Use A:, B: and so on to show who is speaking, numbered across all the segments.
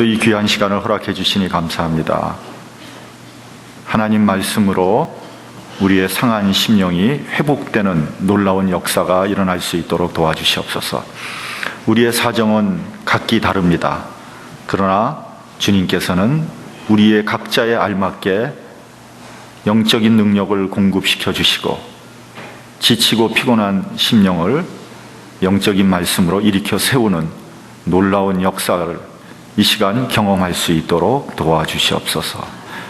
A: 오늘도 이 귀한 시간을 허락해 주시니 감사합니다. 하나님 말씀으로 우리의 상한 심령이 회복되는 놀라운 역사가 일어날 수 있도록 도와주시옵소서. 우리의 사정은 각기 다릅니다. 그러나 주님께서는 우리의 각자에 알맞게 영적인 능력을 공급시켜 주시고 지치고 피곤한 심령을 영적인 말씀으로 일으켜 세우는 놀라운 역사를 이 시간 경험할 수 있도록 도와주시옵소서.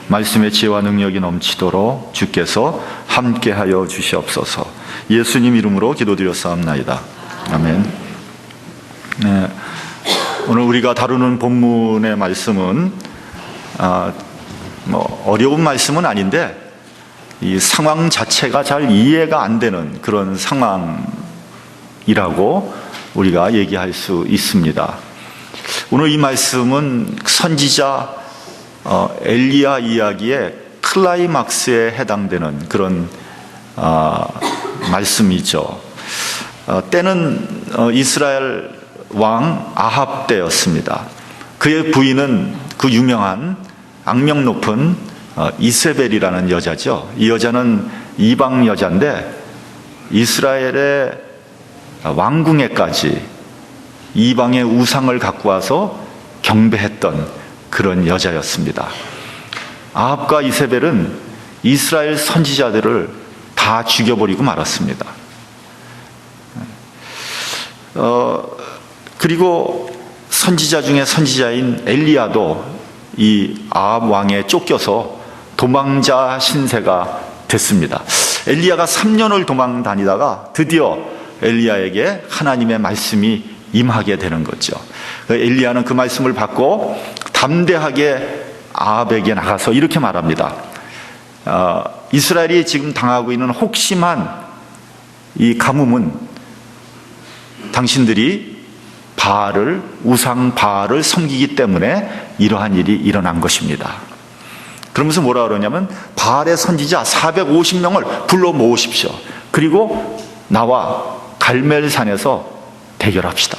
A: 말씀의 지혜와 능력이 넘치도록 주께서 함께하여 주시옵소서. 예수님 이름으로 기도드렸사옵나이다. 아멘. 네, 오늘 우리가 다루는 본문의 말씀은 어려운 말씀은 아닌데 이 상황 자체가 잘 이해가 안 되는 그런 상황이라고 우리가 얘기할 수 있습니다. 오늘 이 말씀은 선지자 엘리야 이야기의 클라이막스에 해당되는 그런 말씀이죠. 때는 이스라엘 왕 아합 때였습니다. 그의 부인은 그 유명한 악명 높은 이세벨이라는 여자죠. 이 여자는 이방 여자인데 이스라엘의 왕궁에까지 이방의 우상을 갖고 와서 경배했던 그런 여자였습니다. 아합과 이세벨은 이스라엘 선지자들을 다 죽여버리고 말았습니다. 그리고 선지자 중에 선지자인 엘리야도 이 아합 왕에 쫓겨서 도망자 신세가 됐습니다. 엘리야가 3년을 도망 다니다가 드디어 엘리야에게 하나님의 말씀이 임하게 되는 거죠. 엘리야는 그 말씀을 받고 담대하게 아합에게 나가서 이렇게 말합니다. 이스라엘이 지금 당하고 있는 혹심한 이 가뭄은 당신들이 우상 바알을 섬기기 때문에 이러한 일이 일어난 것입니다. 그러면서 뭐라 그러냐면 바알의 선지자 450명을 불러 모으십시오. 그리고 나와 갈멜산에서 대결합시다.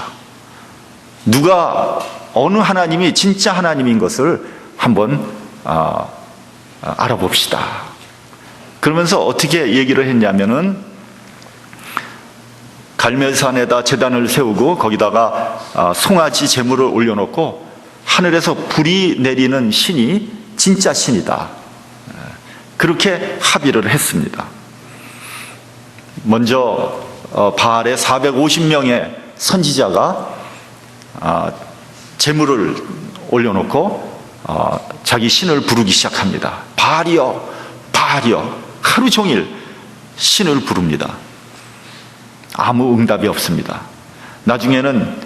A: 누가 어느 하나님이 진짜 하나님인 것을 한번 알아봅시다. 그러면서 어떻게 얘기를 했냐면은 갈멜산에다 제단을 세우고 거기다가 송아지 제물을 올려놓고 하늘에서 불이 내리는 신이 진짜 신이다. 그렇게 합의를 했습니다. 먼저 바알의 450명의 선지자가 제물을 올려놓고 자기 신을 부르기 시작합니다. 바알이여, 바알이여. 하루 종일 신을 부릅니다. 아무 응답이 없습니다. 나중에는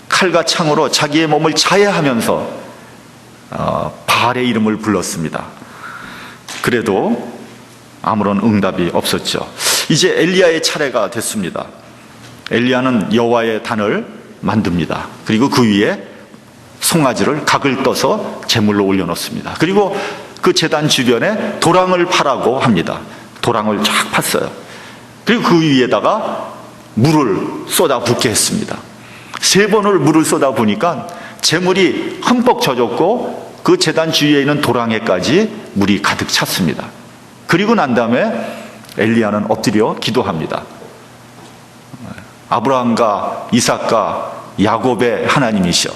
A: 칼과 창으로 자기의 몸을 자해하면서 바알의 이름을 불렀습니다. 그래도 아무런 응답이 없었죠. 이제 엘리야의 차례가 됐습니다. 엘리야는 여호와의 단을 만듭니다. 그리고 그 위에 송아지를 각을 떠서 제물로 올려놓습니다. 그리고 그 제단 주변에 도랑을 파라고 합니다. 도랑을 쫙 팠어요. 그리고 그 위에다가 물을 쏟아붓게 했습니다. 3번을 물을 쏟아부니까 제물이 흠뻑 젖었고 그 제단 주위에 있는 도랑에까지 물이 가득 찼습니다. 그리고 난 다음에 엘리야는 엎드려 기도합니다. 아브라함과 이삭과 야곱의 하나님이시여,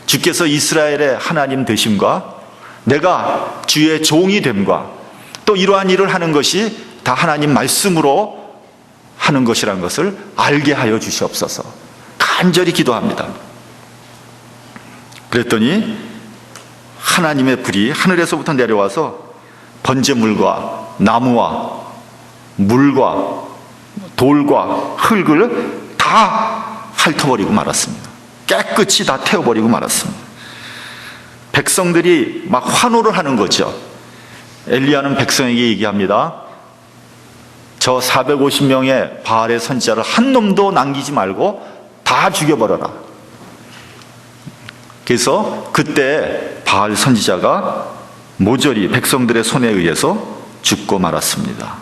A: 주께서 이스라엘의 하나님 되심과 내가 주의 종이 됨과 또 이러한 일을 하는 것이 다 하나님 말씀으로 하는 것이라는 것을 알게 하여 주시옵소서. 간절히 기도합니다. 그랬더니 하나님의 불이 하늘에서부터 내려와서 번제물과 나무와 물과 돌과 흙을 다 핥아버리고 말았습니다. 깨끗이 다 태워버리고 말았습니다. 백성들이 막 환호를 하는 거죠. 엘리야는 백성에게 얘기합니다. 저 450명의 바알의 선지자를 한 놈도 남기지 말고 다 죽여버려라. 그래서 그때 바알 선지자가 모조리 백성들의 손에 의해서 죽고 말았습니다.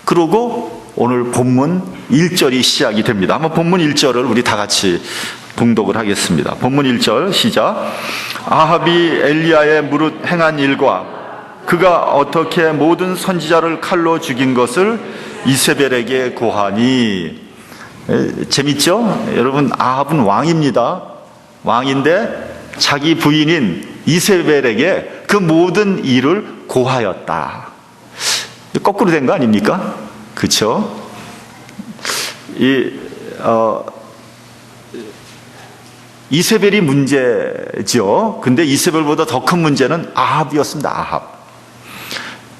A: 그러고 오늘 본문 1절이 시작이 됩니다. 한번 본문 1절을 우리 다 같이 봉독을 하겠습니다. 본문 1절 시작. 아합이 엘리야의 무릇 행한 일과 그가 어떻게 모든 선지자를 칼로 죽인 것을 이세벨에게 고하니. 재밌죠? 여러분, 아합은 왕입니다. 왕인데 자기 부인인 이세벨에게 그 모든 일을 고하였다. 거꾸로 된 거 아닙니까? 그렇죠? 이세벨이 문제죠. 근데 이세벨보다 더 큰 문제는 아합이었습니다. 아합.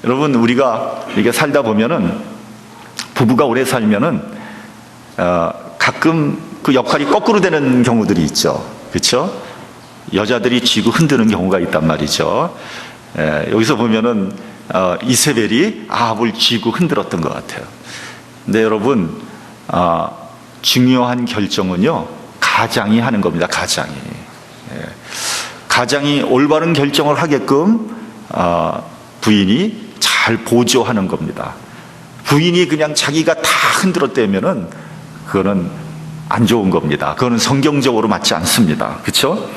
A: 여러분, 우리가 이렇게 살다 보면은, 부부가 오래 살면은 가끔 그 역할이 거꾸로 되는 경우들이 있죠. 그렇죠? 여자들이 쥐고 흔드는 경우가 있단 말이죠. 여기서 보면은 이세벨이 아합을 쥐고 흔들었던 것 같아요. 근데 여러분, 중요한 결정은요, 가장이 하는 겁니다. 가장이. 가장이 올바른 결정을 하게끔 부인이 잘 보조하는 겁니다. 부인이 그냥 자기가 다 흔들었다면은 그거는 안 좋은 겁니다. 그거는 성경적으로 맞지 않습니다. 그렇죠?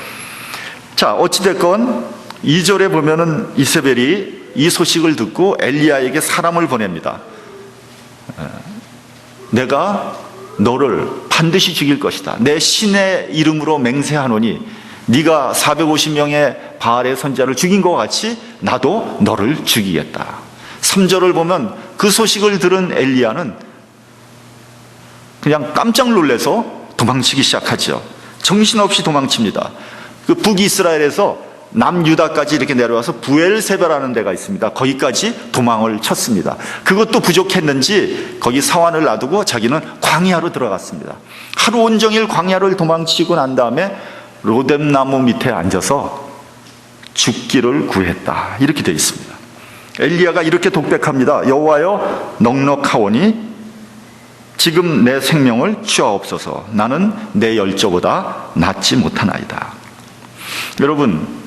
A: 자, 어찌됐건 2절에 보면은 이세벨이 이 소식을 듣고 엘리야에게 사람을 보냅니다. 내가 너를 반드시 죽일 것이다. 내 신의 이름으로 맹세하노니 네가 450명의 바알의 선지자를 죽인 것 같이 나도 너를 죽이겠다. 3절을 보면 그 소식을 들은 엘리야는 그냥 깜짝 놀라서 도망치기 시작하죠. 정신없이 도망칩니다. 그 북이스라엘에서 남유다까지 이렇게 내려와서 부엘세바라는 데가 있습니다. 거기까지 도망을 쳤습니다. 그것도 부족했는지 거기 사환을 놔두고 자기는 광야로 들어갔습니다. 하루 온종일 광야를 도망치고 난 다음에 로뎀나무 밑에 앉아서 죽기를 구했다. 이렇게 되어 있습니다. 엘리야가 이렇게 독백합니다. 여호와여, 넉넉하오니 지금 내 생명을 취하옵소서. 나는 내 열조보다 낫지 못하나이다. 여러분,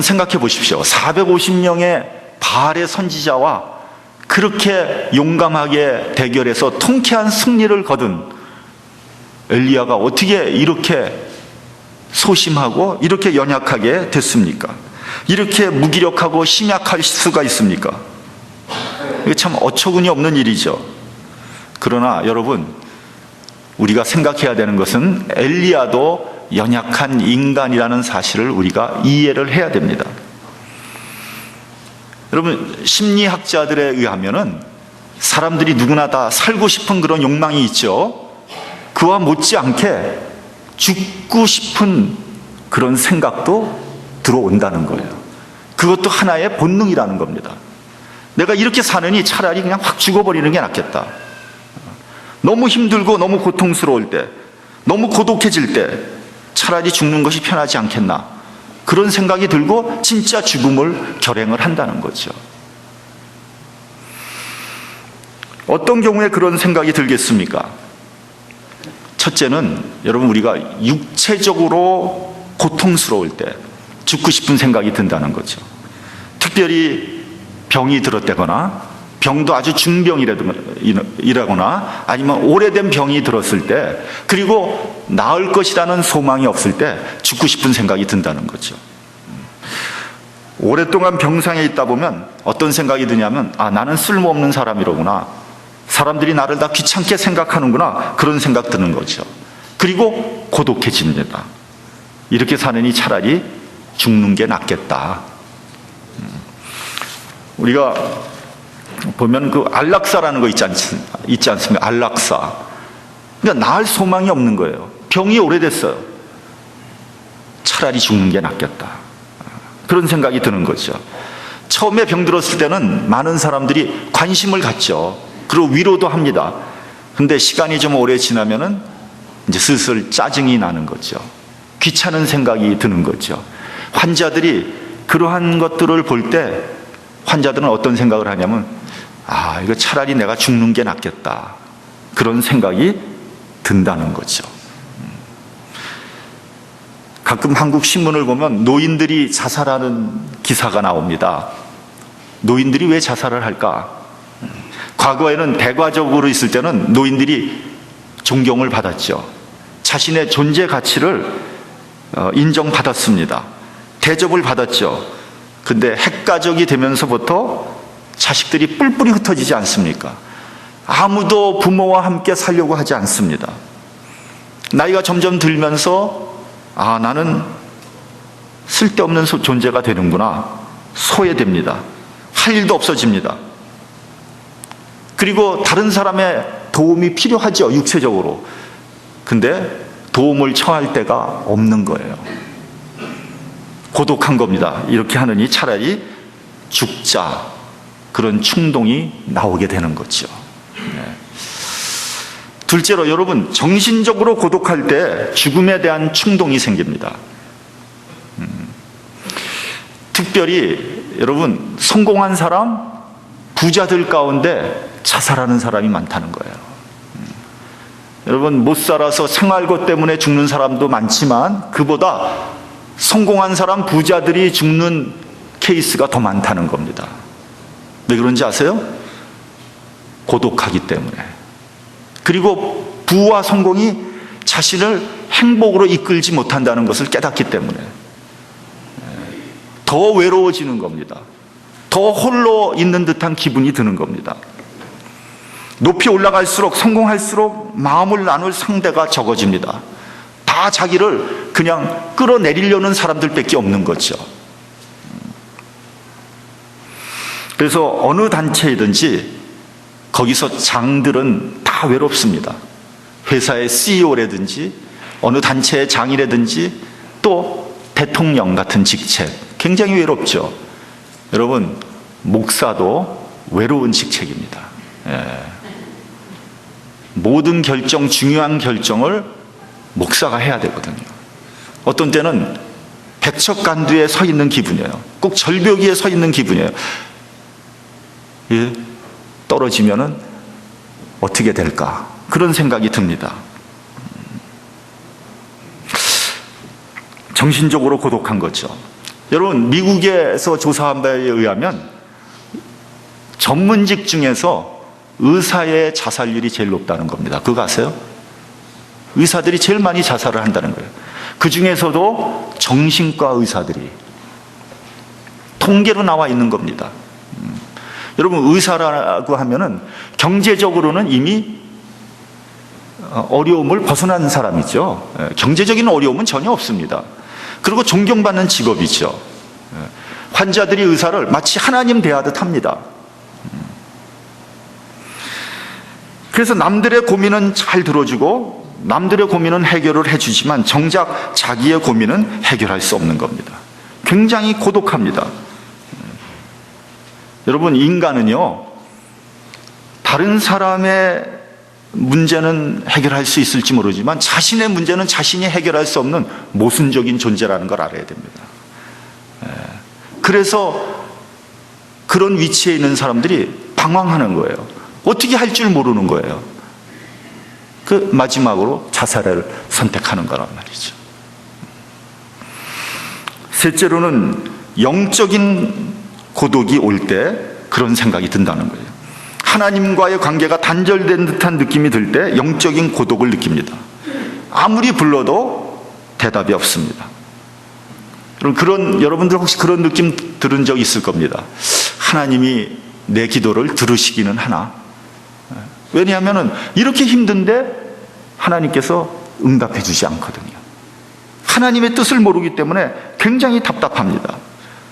A: 생각해 보십시오. 450명의 바알의 선지자와 그렇게 용감하게 대결해서 통쾌한 승리를 거둔 엘리야가 어떻게 이렇게 소심하고 이렇게 연약하게 됐습니까? 이렇게 무기력하고 심약할 수가 있습니까? 이게 참 어처구니 없는 일이죠. 그러나 여러분, 우리가 생각해야 되는 것은 엘리야도 연약한 인간이라는 사실을 우리가 이해를 해야 됩니다. 여러분, 심리학자들에 의하면은 사람들이 누구나 다 살고 싶은 그런 욕망이 있죠. 그와 못지않게 죽고 싶은 그런 생각도 들어온다는 거예요. 그것도 하나의 본능이라는 겁니다. 내가 이렇게 사느니 차라리 그냥 확 죽어버리는 게 낫겠다. 너무 힘들고 너무 고통스러울 때, 너무 고독해질 때 차라리 죽는 것이 편하지 않겠나, 그런 생각이 들고 진짜 죽음을 결행을 한다는 거죠. 어떤 경우에 그런 생각이 들겠습니까? 첫째는 여러분, 우리가 육체적으로 고통스러울 때 죽고 싶은 생각이 든다는 거죠. 특별히 병이 들었다거나, 병도 아주 중병이라거나, 아니면 오래된 병이 들었을 때, 그리고 나을 것이라는 소망이 없을 때 죽고 싶은 생각이 든다는 거죠. 오랫동안 병상에 있다 보면 어떤 생각이 드냐면, 나는 쓸모없는 사람이로구나, 사람들이 나를 다 귀찮게 생각하는구나, 그런 생각 드는 거죠. 그리고 고독해집니다. 이렇게 사느니 차라리 죽는 게 낫겠다. 우리가 보면 그 안락사라는 거 있지 않습니까? 안락사. 그러니까 나을 소망이 없는 거예요. 병이 오래됐어요. 차라리 죽는 게 낫겠다. 그런 생각이 드는 거죠. 처음에 병 들었을 때는 많은 사람들이 관심을 갖죠. 그리고 위로도 합니다. 근데 시간이 좀 오래 지나면은 이제 슬슬 짜증이 나는 거죠. 귀찮은 생각이 드는 거죠. 환자들이 그러한 것들을 볼 때 환자들은 어떤 생각을 하냐면, 이거 차라리 내가 죽는 게 낫겠다, 그런 생각이 든다는 거죠. 가끔 한국 신문을 보면 노인들이 자살하는 기사가 나옵니다. 노인들이 왜 자살을 할까? 과거에는 대과적으로 있을 때는 노인들이 존경을 받았죠. 자신의 존재 가치를 인정받았습니다. 대접을 받았죠. 근데 핵가족이 되면서부터 자식들이 뿔뿔이 흩어지지 않습니까? 아무도 부모와 함께 살려고 하지 않습니다. 나이가 점점 들면서 나는 쓸데없는 존재가 되는구나. 소외됩니다. 할 일도 없어집니다. 그리고 다른 사람의 도움이 필요하죠, 육체적으로. 근데 도움을 청할 데가 없는 거예요. 고독한 겁니다. 이렇게 하느니 차라리 죽자, 그런 충동이 나오게 되는 거죠. 둘째로, 여러분, 정신적으로 고독할 때 죽음에 대한 충동이 생깁니다. 특별히 여러분, 성공한 사람, 부자들 가운데 자살하는 사람이 많다는 거예요. 여러분, 못 살아서 생활고 때문에 죽는 사람도 많지만 그보다 성공한 사람, 부자들이 죽는 케이스가 더 많다는 겁니다. 왜 그런지 아세요? 고독하기 때문에. 그리고 부와 성공이 자신을 행복으로 이끌지 못한다는 것을 깨닫기 때문에 더 외로워지는 겁니다. 더 홀로 있는 듯한 기분이 드는 겁니다. 높이 올라갈수록, 성공할수록 마음을 나눌 상대가 적어집니다. 다 자기를 그냥 끌어내리려는 사람들밖에 없는 거죠. 그래서 어느 단체이든지 거기서 장들은 다 외롭습니다. 회사의 CEO라든지 어느 단체의 장이라든지 또 대통령 같은 직책, 굉장히 외롭죠. 여러분, 목사도 외로운 직책입니다. 모든 결정, 중요한 결정을 목사가 해야 되거든요. 어떤 때는 백척간두에 서 있는 기분이에요. 꼭 절벽 위에 서 있는 기분이에요. 떨어지면은 어떻게 될까? 그런 생각이 듭니다. 정신적으로 고독한 거죠. 여러분, 미국에서 조사한 바에 의하면 전문직 중에서 의사의 자살률이 제일 높다는 겁니다. 그거 아세요? 의사들이 제일 많이 자살을 한다는 거예요. 그 중에서도 정신과 의사들이 통계로 나와 있는 겁니다. 여러분, 의사라고 하면은 경제적으로는 이미 어려움을 벗어난 사람이죠. 경제적인 어려움은 전혀 없습니다. 그리고 존경받는 직업이죠. 환자들이 의사를 마치 하나님 대하듯 합니다. 그래서 남들의 고민은 잘 들어주고 남들의 고민은 해결을 해주지만 정작 자기의 고민은 해결할 수 없는 겁니다. 굉장히 고독합니다. 여러분, 인간은요, 다른 사람의 문제는 해결할 수 있을지 모르지만 자신의 문제는 자신이 해결할 수 없는 모순적인 존재라는 걸 알아야 됩니다. 그래서 그런 위치에 있는 사람들이 방황하는 거예요. 어떻게 할 줄 모르는 거예요. 그 마지막으로 자살을 선택하는 거란 말이죠. 셋째로는 영적인 고독이 올 때 그런 생각이 든다는 거예요. 하나님과의 관계가 단절된 듯한 느낌이 들 때 영적인 고독을 느낍니다. 아무리 불러도 대답이 없습니다. 여러분들 혹시 그런 느낌 들은 적 있을 겁니다. 하나님이 내 기도를 들으시기는 하나? 왜냐하면 이렇게 힘든데 하나님께서 응답해 주지 않거든요. 하나님의 뜻을 모르기 때문에 굉장히 답답합니다.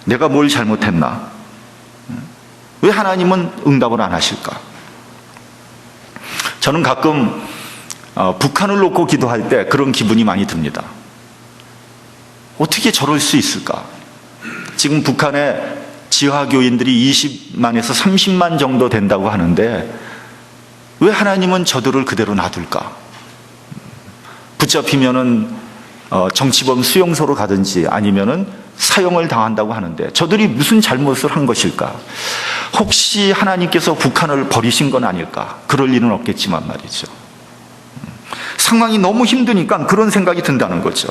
A: 내가 뭘 잘못했나? 왜 하나님은 응답을 안 하실까? 저는 가끔 북한을 놓고 기도할 때 그런 기분이 많이 듭니다. 어떻게 저럴 수 있을까? 지금 북한에 지하교인들이 20만에서 30만 정도 된다고 하는데 왜 하나님은 저들을 그대로 놔둘까? 붙잡히면은 정치범 수용소로 가든지 아니면은 사형을 당한다고 하는데 저들이 무슨 잘못을 한 것일까? 혹시 하나님께서 북한을 버리신 건 아닐까? 그럴 일은 없겠지만 말이죠. 상황이 너무 힘드니까 그런 생각이 든다는 거죠.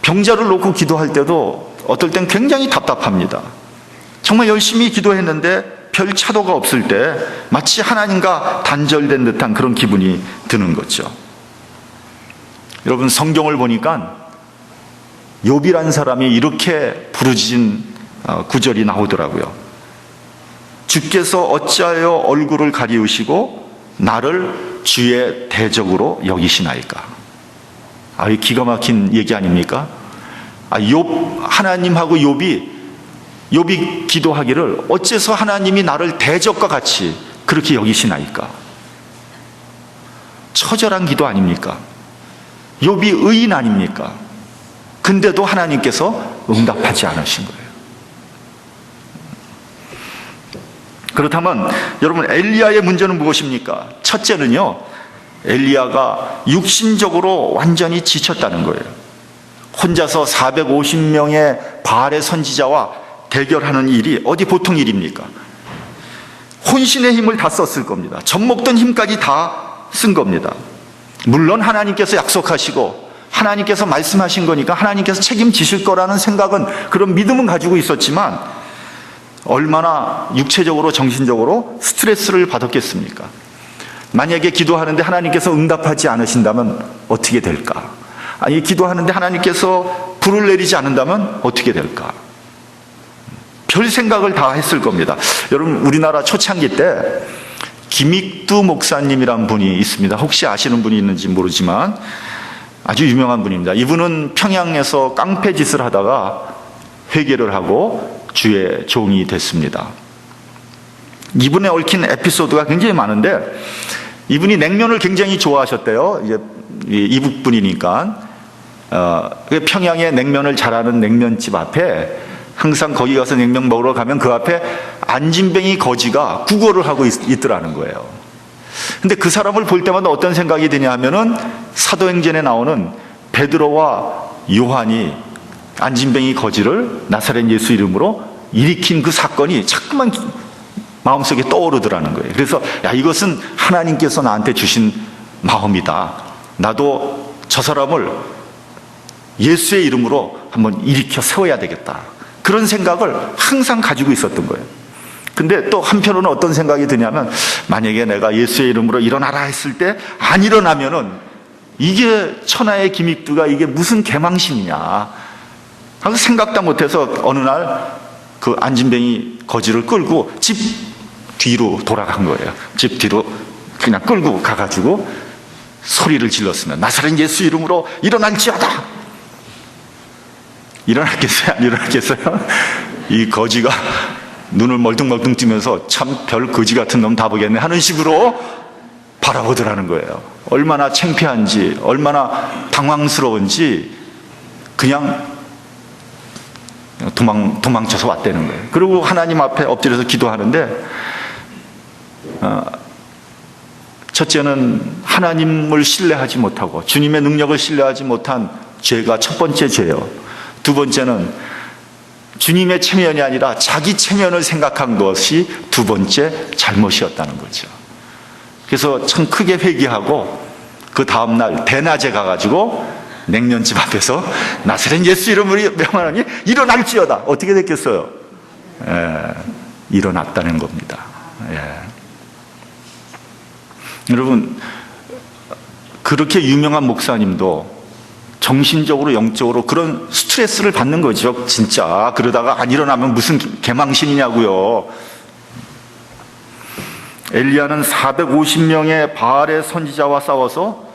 A: 병자를 놓고 기도할 때도 어떨 땐 굉장히 답답합니다. 정말 열심히 기도했는데 별 차도가 없을 때 마치 하나님과 단절된 듯한 그런 기분이 드는 거죠. 여러분, 성경을 보니까 욥이라는 사람이 이렇게 부르짖은 구절이 나오더라고요. 주께서 어찌하여 얼굴을 가리우시고 나를 주의 대적으로 여기시나이까. 이 기가 막힌 얘기 아닙니까? 하나님하고 욥이 기도하기를 어째서 하나님이 나를 대적과 같이 그렇게 여기시나이까. 처절한 기도 아닙니까? 욥이 의인 아닙니까? 근데도 하나님께서 응답하지 않으신 거예요. 그렇다면 여러분, 엘리야의 문제는 무엇입니까? 첫째는요, 엘리야가 육신적으로 완전히 지쳤다는 거예요. 혼자서 450명의 바알의 선지자와 대결하는 일이 어디 보통 일입니까? 혼신의 힘을 다 썼을 겁니다. 젖먹던 힘까지 다 쓴 겁니다. 물론 하나님께서 약속하시고 하나님께서 말씀하신 거니까 하나님께서 책임지실 거라는 생각은, 그런 믿음은 가지고 있었지만 얼마나 육체적으로 정신적으로 스트레스를 받았겠습니까? 만약에 기도하는데 하나님께서 응답하지 않으신다면 어떻게 될까? 아니, 기도하는데 하나님께서 불을 내리지 않는다면 어떻게 될까? 별 생각을 다 했을 겁니다. 여러분, 우리나라 초창기 때 김익두 목사님이란 분이 있습니다. 혹시 아시는 분이 있는지 모르지만 아주 유명한 분입니다. 이분은 평양에서 깡패 짓을 하다가 회개를 하고 주의 종이 됐습니다. 이분에 얽힌 에피소드가 굉장히 많은데, 이분이 냉면을 굉장히 좋아하셨대요. 이제 이북 분이니까 평양에 냉면을 잘하는 냉면집 앞에 항상 거기 가서 냉면 먹으러 가면 그 앞에 안진뱅이 거지가 구걸을 하고 있더라는 거예요. 근데 그 사람을 볼 때마다 어떤 생각이 드냐 하면은 사도행전에 나오는 베드로와 요한이 안진뱅이 거지를 나사렛 예수 이름으로 일으킨 그 사건이 자꾸만 마음속에 떠오르더라는 거예요. 그래서 이것은 하나님께서 나한테 주신 마음이다. 나도 저 사람을 예수의 이름으로 한번 일으켜 세워야 되겠다. 그런 생각을 항상 가지고 있었던 거예요. 근데 또 한편으로는 어떤 생각이 드냐면, 만약에 내가 예수의 이름으로 일어나라 했을 때 안 일어나면은 이게 천하의 김익두가 이게 무슨 개망신이냐 하고 생각도 못해서 어느 날 그 안진뱅이 거지를 끌고 집 뒤로 돌아간 거예요. 집 뒤로 그냥 끌고 가가지고 소리를 질렀으면, 나사렛 예수 이름으로 일어날지어다. 일어났겠어요? 안 일어났겠어요? 이 거지가 눈을 멀뚱멀뚱 뜨면서 참 별 거지 같은 놈 다 보겠네 하는 식으로 바라보더라는 거예요. 얼마나 창피한지, 얼마나 당황스러운지 그냥 도망쳐서 왔다는 거예요. 그리고 하나님 앞에 엎드려서 기도하는데, 첫째는 하나님을 신뢰하지 못하고 주님의 능력을 신뢰하지 못한 죄가 첫 번째 죄요. 두 번째는 주님의 체면이 아니라 자기 체면을 생각한 것이 두 번째 잘못이었다는 거죠. 그래서 참 크게 회개하고 그 다음날 대낮에 가가지고 냉면집 앞에서 나사렛 예수 이름으로 명하노니 일어날지어다. 어떻게 됐겠어요? 일어났다는 겁니다. 여러분, 그렇게 유명한 목사님도 정신적으로 영적으로 그런 스트레스를 받는 거죠. 진짜 그러다가 안 일어나면 무슨 개망신이냐고요. 엘리야는 450명의 바알의 선지자와 싸워서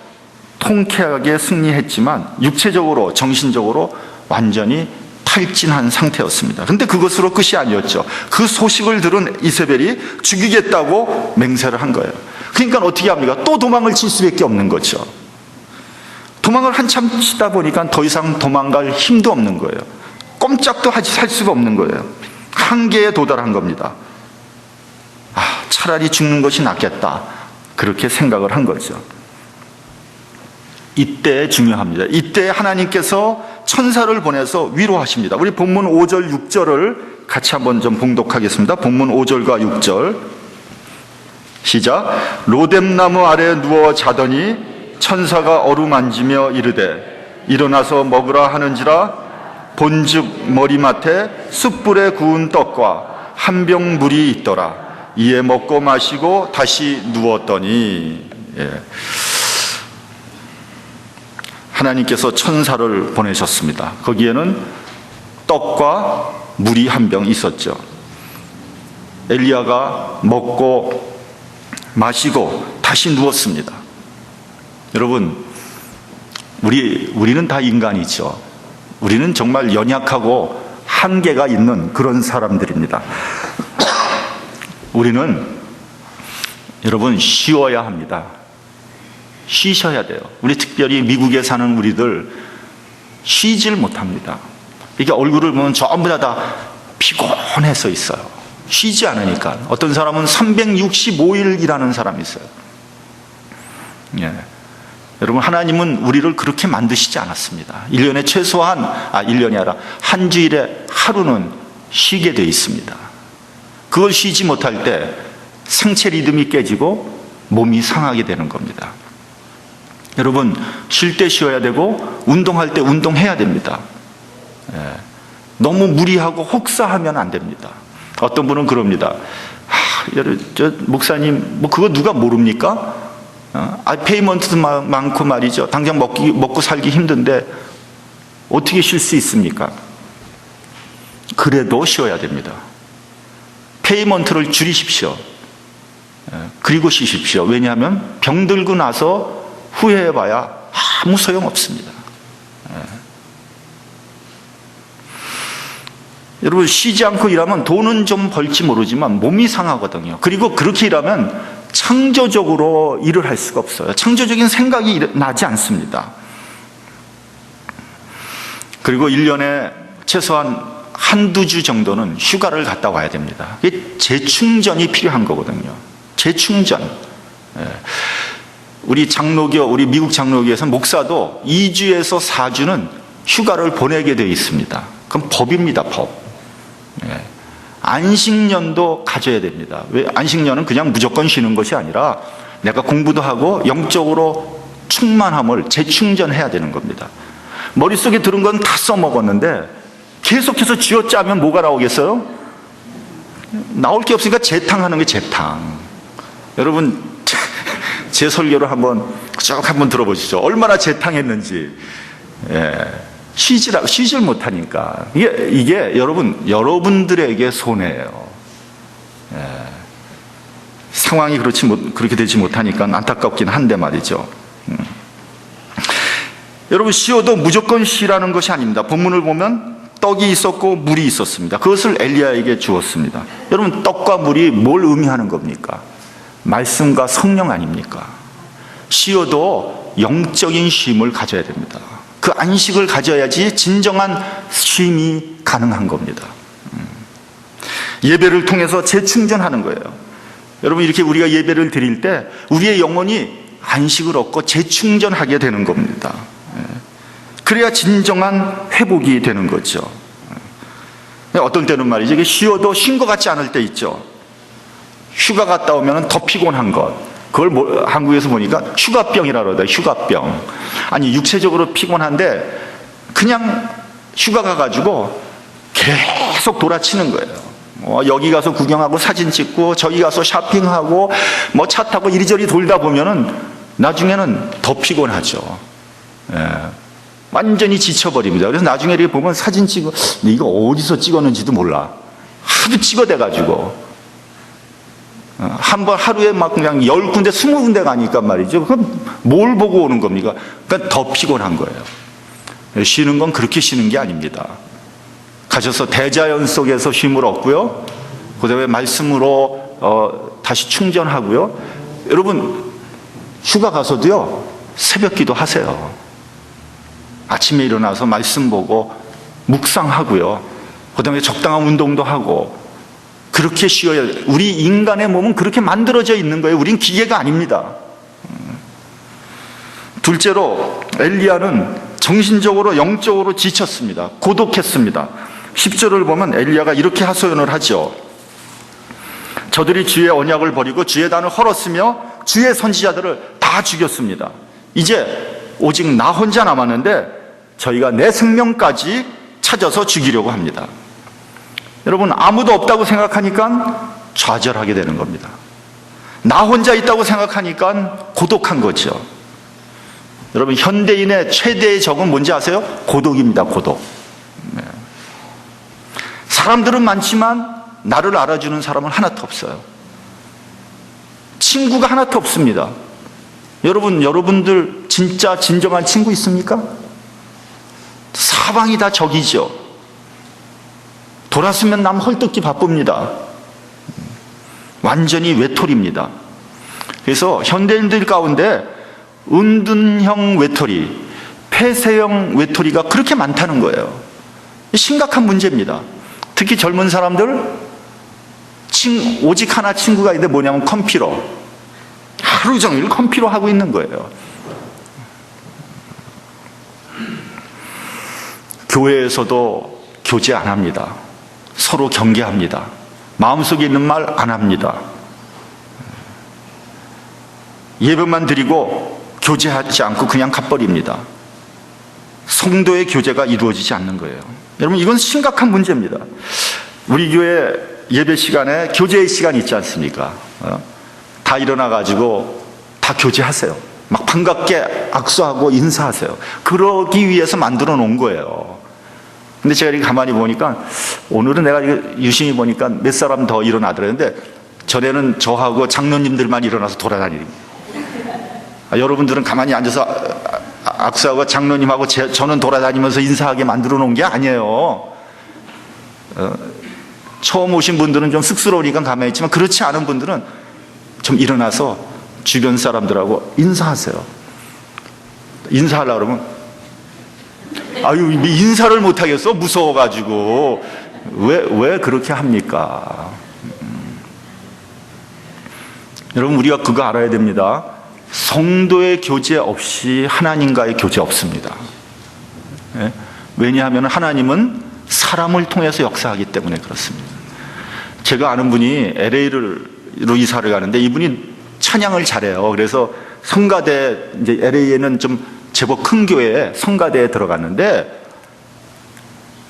A: 통쾌하게 승리했지만 육체적으로 정신적으로 완전히 탈진한 상태였습니다. 그런데 그것으로 끝이 아니었죠. 그 소식을 들은 이세벨이 죽이겠다고 맹세를 한 거예요. 그러니까 어떻게 합니까? 또 도망을 칠 수밖에 없는 거죠. 도망을 한참 치다 보니까 더 이상 도망갈 힘도 없는 거예요. 꼼짝도 할 수가 없는 거예요. 한계에 도달한 겁니다. 차라리 죽는 것이 낫겠다. 그렇게 생각을 한 거죠. 이때 중요합니다. 이때 하나님께서 천사를 보내서 위로하십니다. 우리 본문 5절 6절을 같이 한번 좀 봉독하겠습니다. 본문 5절과 6절 시작. 로뎀나무 아래 누워 자더니 천사가 어루만지며 이르되 일어나서 먹으라 하는지라 본즉 머리맡에 숯불에 구운 떡과 한 병 물이 있더라. 이에 먹고 마시고 다시 누웠더니 하나님께서 천사를 보내셨습니다. 거기에는 떡과 물이 한 병 있었죠. 엘리야가 먹고 마시고 다시 누웠습니다. 여러분, 우리는 다 인간이죠. 우리는 정말 연약하고 한계가 있는 그런 사람들입니다. 우리는 여러분 쉬어야 합니다. 쉬셔야 돼요. 우리 특별히 미국에 사는 우리들 쉬질 못합니다. 이게 얼굴을 보면 전부 다 피곤해서 있어요. 쉬지 않으니까. 어떤 사람은 365일 일하는 사람이 있어요. 예. 여러분, 하나님은 우리를 그렇게 만드시지 않았습니다. 1년에 최소한, 1년이 아니라 한 주일에 하루는 쉬게 되어 있습니다. 그걸 쉬지 못할 때 생체 리듬이 깨지고 몸이 상하게 되는 겁니다. 여러분, 쉴 때 쉬어야 되고 운동할 때 운동해야 됩니다. 예. 너무 무리하고 혹사하면 안 됩니다. 어떤 분은 그럽니다. 저 목사님, 그거 누가 모릅니까? 페이먼트도 많고 말이죠. 당장 먹고 살기 힘든데 어떻게 쉴 수 있습니까? 그래도 쉬어야 됩니다. 페이먼트를 줄이십시오. 그리고 쉬십시오. 왜냐하면 병들고 나서 후회해봐야 아무 소용없습니다. 여러분, 쉬지 않고 일하면 돈은 좀 벌지 모르지만 몸이 상하거든요. 그리고 그렇게 일하면 창조적으로 일을 할 수가 없어요. 창조적인 생각이 나지 않습니다. 그리고 1년에 최소한 한두 주 정도는 휴가를 갔다 와야 됩니다. 이게 재충전이 필요한 거거든요. 재충전. 우리 미국 장로교에서 목사도 2주에서 4주는 휴가를 보내게 되어 있습니다. 그건 법입니다, 법. 안식년도 가져야 됩니다. 왜? 안식년은 그냥 무조건 쉬는 것이 아니라 내가 공부도 하고 영적으로 충만함을 재충전해야 되는 겁니다. 머릿속에 들은 건 다 써먹었는데 계속해서 쥐어짜면 뭐가 나오겠어요? 나올 게 없으니까 재탕하는 게 재탕. 여러분, 제 설교를 한번 들어보시죠. 얼마나 재탕했는지. 쉬질 못하니까. 이게 여러분들에게 손해예요. 상황이 그렇게 되지 못하니까 안타깝긴 한데 말이죠. 여러분, 쉬어도 무조건 쉬라는 것이 아닙니다. 본문을 보면 떡이 있었고 물이 있었습니다. 그것을 엘리야에게 주었습니다. 여러분, 떡과 물이 뭘 의미하는 겁니까? 말씀과 성령 아닙니까? 쉬어도 영적인 쉼을 가져야 됩니다. 그 안식을 가져야지 진정한 쉼이 가능한 겁니다. 예배를 통해서 재충전하는 거예요. 여러분, 이렇게 우리가 예배를 드릴 때 우리의 영혼이 안식을 얻고 재충전하게 되는 겁니다. 그래야 진정한 회복이 되는 거죠. 어떤 때는 말이죠, 이게 쉬어도 쉰 것 같지 않을 때 있죠. 휴가 갔다 오면 더 피곤한 것. 그걸 한국에서 보니까 휴가병이라고 그러더라고요. 휴가병. 아니, 육체적으로 피곤한데 그냥 휴가 가가지고 계속 돌아치는 거예요. 여기 가서 구경하고 사진 찍고 저기 가서 쇼핑하고 차 타고 이리저리 돌다 보면은 나중에는 더 피곤하죠. 완전히 지쳐버립니다. 그래서 나중에 이렇게 보면 사진 찍어, 이거 어디서 찍었는지도 몰라. 하도 찍어대가지고. 한 번 하루에 막 그냥 10군데, 20군데 가니까 말이죠. 그럼 뭘 보고 오는 겁니까? 그러니까 더 피곤한 거예요. 쉬는 건 그렇게 쉬는 게 아닙니다. 가셔서 대자연 속에서 쉼을 얻고요. 그 다음에 말씀으로 다시 충전하고요. 여러분, 휴가 가서도요, 새벽 기도 하세요. 아침에 일어나서 말씀 보고 묵상하고요. 그 다음에 적당한 운동도 하고, 그렇게 쉬어야 돼요. 우리 인간의 몸은 그렇게 만들어져 있는 거예요. 우린 기계가 아닙니다. 둘째로, 엘리야는 정신적으로 영적으로 지쳤습니다. 고독했습니다. 10절을 보면 엘리야가 이렇게 하소연을 하죠. 저들이 주의 언약을 버리고 주의 단을 헐었으며 주의 선지자들을 다 죽였습니다. 이제 오직 나 혼자 남았는데 저희가 내 생명까지 찾아서 죽이려고 합니다. 여러분, 아무도 없다고 생각하니까 좌절하게 되는 겁니다. 나 혼자 있다고 생각하니까 고독한 거죠. 여러분, 현대인의 최대의 적은 뭔지 아세요? 고독입니다. 고독. 네. 사람들은 많지만 나를 알아주는 사람은 하나도 없어요. 친구가 하나도 없습니다. 여러분들 진짜 진정한 친구 있습니까? 사방이 다 적이죠. 돌았으면 남 헐뜯기 바쁩니다. 완전히 외톨입니다. 그래서 현대인들 가운데 은둔형 외톨이, 폐쇄형 외톨이가 그렇게 많다는 거예요. 심각한 문제입니다. 특히 젊은 사람들, 오직 하나 친구가 있는데 뭐냐면 컴퓨터. 하루 종일 컴퓨터 하고 있는 거예요. 교회에서도 교제 안 합니다. 서로 경계합니다. 마음속에 있는 말 안 합니다. 예배만 드리고 교제하지 않고 그냥 가버립니다. 성도의 교제가 이루어지지 않는 거예요. 여러분, 이건 심각한 문제입니다. 우리 교회 예배 시간에 교제의 시간이 있지 않습니까? 다 일어나가지고 다 교제하세요. 막 반갑게 악수하고 인사하세요. 그러기 위해서 만들어 놓은 거예요. 근데 제가 이렇게 가만히 보니까, 오늘은 내가 유심히 보니까 몇 사람 더 일어나더라는데, 전에는 저하고 장로님들만 일어나서 돌아다니는. 여러분들은 가만히 앉아서 악수하고 장로님하고 저는 돌아다니면서 인사하게 만들어 놓은 게 아니에요. 처음 오신 분들은 좀 쑥스러우니까 가만히 있지만, 그렇지 않은 분들은 좀 일어나서 주변 사람들하고 인사하세요. 인사하려고 그러면, 아유, 인사를 못하겠어? 무서워가지고. 왜 그렇게 합니까? 여러분, 우리가 그거 알아야 됩니다. 성도의 교제 없이 하나님과의 교제 없습니다. 예? 왜냐하면 하나님은 사람을 통해서 역사하기 때문에 그렇습니다. 제가 아는 분이 LA로 이사를 가는데, 이분이 찬양을 잘해요. 그래서 성가대, 이제 LA에는 좀 제법 큰 교회에 성가대에 들어갔는데,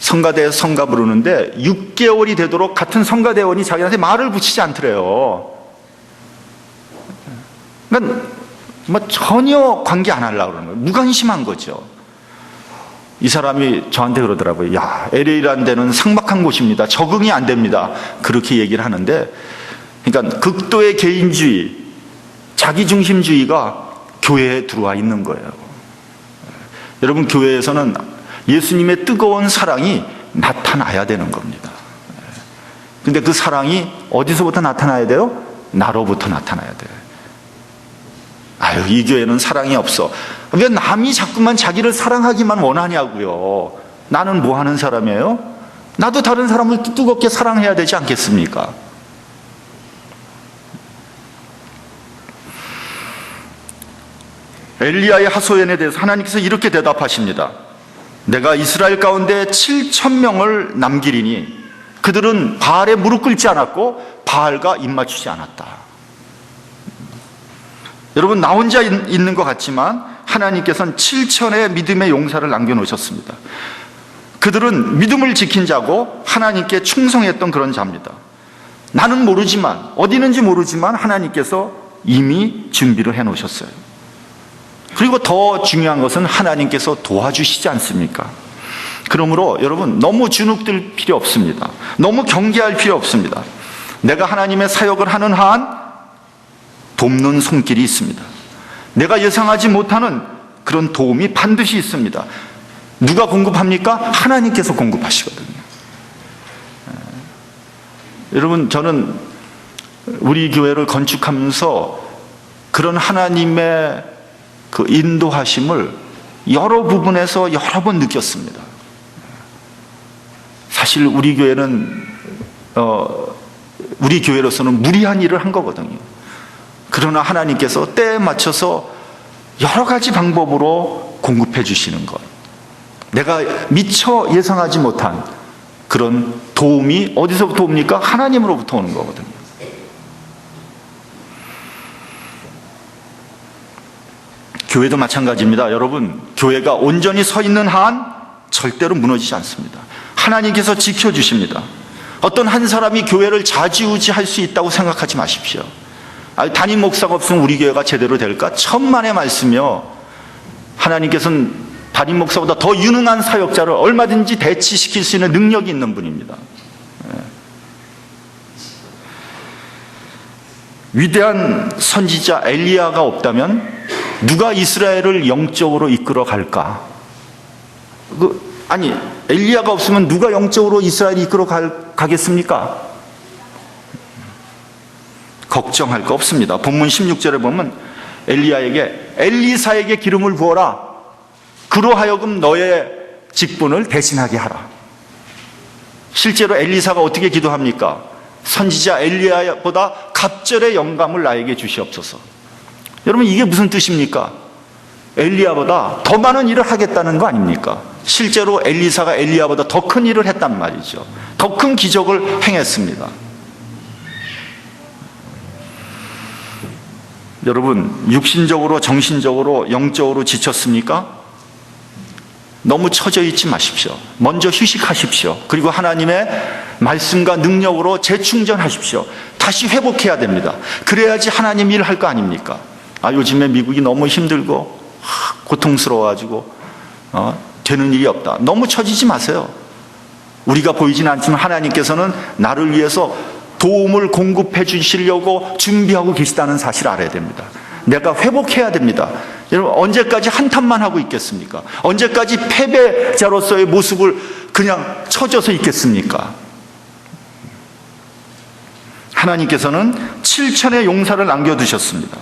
A: 성가대에서 성가 부르는데 6개월이 되도록 같은 성가대원이 자기한테 말을 붙이지 않더래요. 그러니까 뭐 전혀 관계 안 하려고 그러는 거예요. 무관심한 거죠. 이 사람이 저한테 그러더라고요. 야, LA라는 데는 삭막한 곳입니다. 적응이 안 됩니다. 그렇게 얘기를 하는데, 그러니까 극도의 개인주의, 자기중심주의가 교회에 들어와 있는 거예요. 여러분, 교회에서는 예수님의 뜨거운 사랑이 나타나야 되는 겁니다. 근데 그 사랑이 어디서부터 나타나야 돼요? 나로부터 나타나야 돼요. 아유, 이 교회는 사랑이 없어. 왜 남이 자꾸만 자기를 사랑하기만 원하냐고요. 나는 뭐 하는 사람이에요? 나도 다른 사람을 뜨겁게 사랑해야 되지 않겠습니까? 엘리야의 하소연에 대해서 하나님께서 이렇게 대답하십니다. 내가 이스라엘 가운데 7,000명을 남기리니 그들은 바알에 무릎 꿇지 않았고 바알과 입맞추지 않았다. 여러분, 나 혼자 있는 것 같지만 하나님께서는 7,000의 믿음의 용사를 남겨놓으셨습니다. 그들은 믿음을 지킨 자고 하나님께 충성했던 그런 자입니다. 나는 모르지만, 어디 있는지 모르지만 하나님께서 이미 준비를 해놓으셨어요. 그리고 더 중요한 것은 하나님께서 도와주시지 않습니까? 그러므로 여러분, 너무 주눅들 필요 없습니다. 너무 경계할 필요 없습니다. 내가 하나님의 사역을 하는 한 돕는 손길이 있습니다. 내가 예상하지 못하는 그런 도움이 반드시 있습니다. 누가 공급합니까? 하나님께서 공급하시거든요. 여러분, 저는 우리 교회를 건축하면서 그런 하나님의 그 인도하심을 여러 부분에서 여러 번 느꼈습니다. 사실 우리 교회는 우리 교회로서는 무리한 일을 한 거거든요. 그러나 하나님께서 때에 맞춰서 여러 가지 방법으로 공급해 주시는 것, 내가 미처 예상하지 못한 그런 도움이 어디서부터 옵니까? 하나님으로부터 오는 거거든요. 교회도 마찬가지입니다. 여러분, 교회가 온전히 서 있는 한 절대로 무너지지 않습니다. 하나님께서 지켜주십니다. 어떤 한 사람이 교회를 좌지우지할 수 있다고 생각하지 마십시오. 담임 목사가 없으면 우리 교회가 제대로 될까? 천만의 말씀이요. 하나님께서는 담임 목사보다 더 유능한 사역자를 얼마든지 대치시킬 수 있는 능력이 있는 분입니다. 위대한 선지자 엘리야가 없다면 누가 이스라엘을 영적으로 이끌어 갈까? 아니, 엘리야가 없으면 누가 영적으로 이스라엘을 이끌어 가겠습니까? 걱정할 거 없습니다. 본문 16절에 보면 엘리야에게 엘리사에게 기름을 부어라. 그로 하여금 너의 직분을 대신하게 하라. 실제로 엘리사가 어떻게 기도합니까? 선지자 엘리야보다 갑절의 영감을 나에게 주시옵소서. 여러분, 이게 무슨 뜻입니까? 엘리야보다 더 많은 일을 하겠다는 거 아닙니까? 실제로 엘리사가 엘리야보다 더 큰 일을 했단 말이죠. 더 큰 기적을 행했습니다. 여러분, 육신적으로, 정신적으로, 영적으로 지쳤습니까? 너무 처져 있지 마십시오. 먼저 휴식하십시오. 그리고 하나님의 말씀과 능력으로 재충전하십시오. 다시 회복해야 됩니다. 그래야지 하나님 일을 할 거 아닙니까? 요즘에 미국이 너무 힘들고 고통스러워가지고 되는 일이 없다. 너무 처지지 마세요. 우리가 보이지는 않지만 하나님께서는 나를 위해서 도움을 공급해 주시려고 준비하고 계시다는 사실을 알아야 됩니다. 내가 회복해야 됩니다. 여러분, 언제까지 한탄만 하고 있겠습니까? 언제까지 패배자로서의 모습을 그냥 처져서 있겠습니까? 하나님께서는 7천의 용사를 남겨두셨습니다.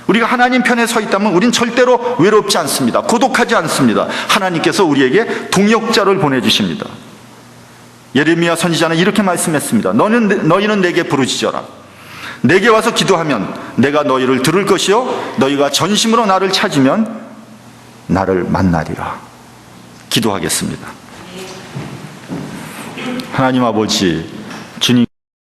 A: 우리가 하나님 편에 서 있다면 우린 절대로 외롭지 않습니다. 고독하지 않습니다. 하나님께서 우리에게 동역자를 보내주십니다. 예레미야 선지자는 이렇게 말씀했습니다. 너희는 내게 부르짖어라. 내게 와서 기도하면 내가 너희를 들을 것이요 너희가 전심으로 나를 찾으면 나를 만나리라. 기도하겠습니다. 하나님 아버지,